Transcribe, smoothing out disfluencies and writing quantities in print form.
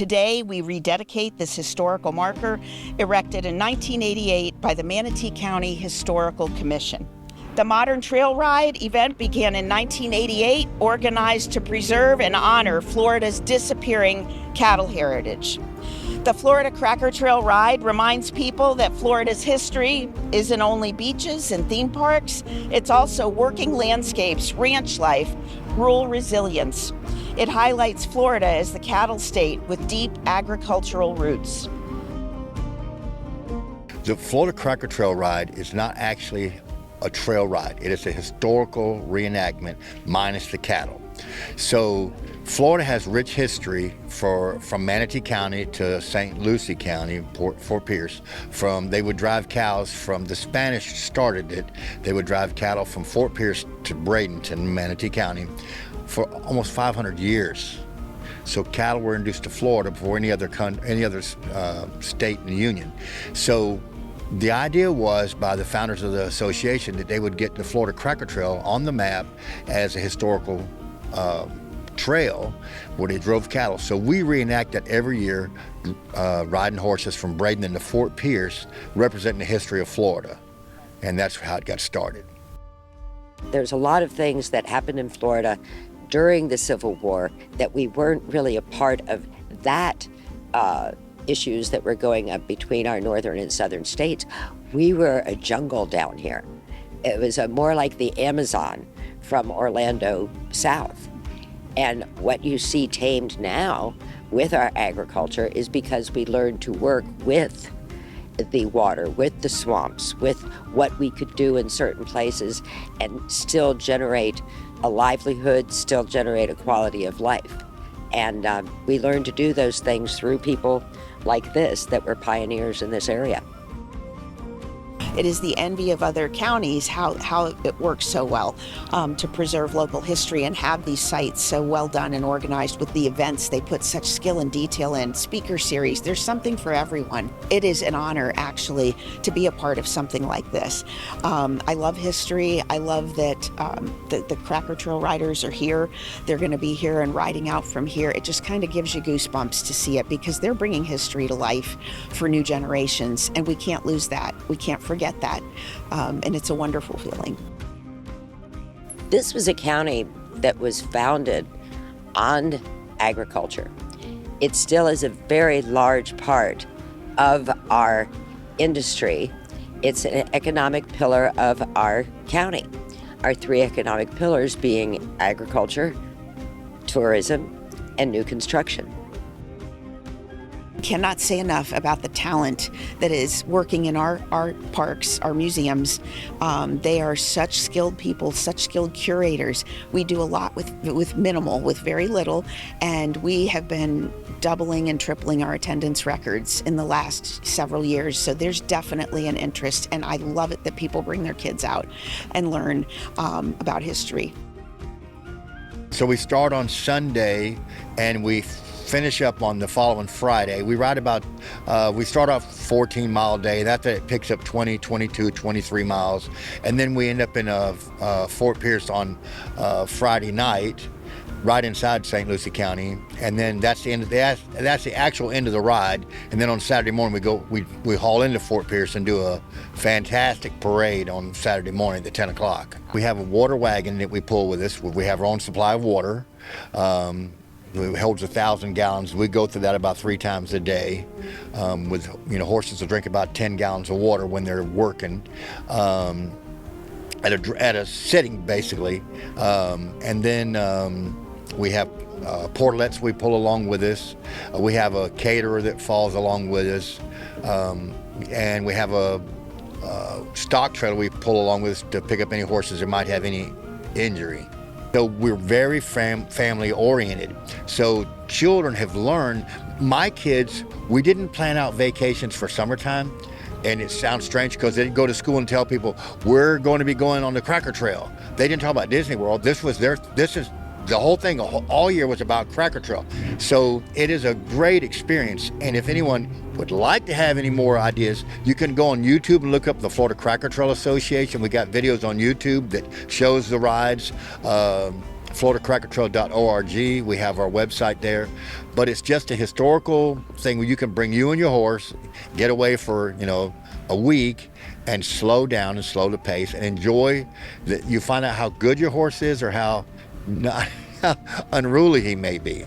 Today, we rededicate this historical marker erected in 1988 by the Manatee County Historical Commission. The Modern Trail Ride event began in 1988, organized to preserve and honor Florida's disappearing cattle heritage. The Florida Cracker Trail Ride reminds people that Florida's history isn't only beaches and theme parks, it's also working landscapes, ranch life, rural resilience. It highlights Florida as the cattle state with deep agricultural roots. The Florida Cracker Trail Ride is not actually a trail ride. It is a historical reenactment minus the cattle. So Florida has rich history from Manatee County to St. Lucie County, Fort Pierce. They would drive cows from, the Spanish started it, they would drive cattle from Fort Pierce to Bradenton, Manatee County, for almost 500 years. So cattle were introduced to Florida before any other state in the Union. So the idea was, by the founders of the association, that they would get the Florida Cracker Trail on the map as a historical trail where they drove cattle. So we reenact that every year, riding horses from Bradenton to Fort Pierce, representing the history of Florida. And that's how it got started. There's a lot of things that happened in Florida during the Civil War that we weren't really a part of that issues that were going up between our northern and southern states. We were a jungle down here. It was more like the Amazon from Orlando south. And what you see tamed now with our agriculture is because we learned to work with the water, with the swamps, with what we could do in certain places and still generate a livelihood, still generate a quality of life. And we learned to do those things through people like this that were pioneers in this area. It is the envy of other counties how it works so well to preserve local history and have these sites so well done and organized with the events. They put such skill and detail in, speaker series. There's something for everyone. It is an honor, actually, to be a part of something like this. I love history. I love that the Cracker Trail riders are here. They're going to be here and riding out from here. It just kind of gives you goosebumps to see it because they're bringing history to life for new generations, and we can't lose that. We can't forget that, and it's a wonderful feeling. This was a county that was founded on agriculture. It still is a very large part of our industry. It's an economic pillar of our county. Our three economic pillars being agriculture, tourism, and new construction. Cannot say enough about the talent that is working in our parks, our museums. They are such skilled people, such skilled curators. We do a lot with minimal, with very little, and we have been doubling and tripling our attendance records in the last several years. So there's definitely an interest, and I love it that people bring their kids out and learn about history. So we start on Sunday and we finish up on the following Friday. We ride about, we start off 14-mile day. That picks up 20, 22, 23 miles. And then we end up in Fort Pierce on Friday night, right inside St. Lucie County. And then that's the end of that's the actual end of the ride. And then on Saturday morning we haul into Fort Pierce and do a fantastic parade on Saturday morning at 10 o'clock. We have a water wagon that we pull with us. We have our own supply of water. It holds 1,000 gallons. We go through that about 3 times a day. Horses will drink about 10 gallons of water when they're working at a sitting, basically. And then we have portlets we pull along with us. We have a caterer that falls along with us, and we have a stock trailer we pull along with us to pick up any horses that might have any injury. So we're very family oriented. So children have learned, my kids, we didn't plan out vacations for summertime. And it sounds strange because they didn't go to school and tell people, we're going to be going on the Cracker Trail. They didn't talk about Disney World. This is the whole thing all year was about Cracker Trail. So it is a great experience. And if anyone would like to have any more ideas, you can go on YouTube and look up the Florida Cracker Trail Association. We got videos on YouTube that shows the rides. FloridaCrackerTrail.org. We have our website there, but it's just a historical thing where you can bring you and your horse, get away for a week, and slow down and slow the pace and enjoy that. You find out how good your horse is or how not how unruly he may be.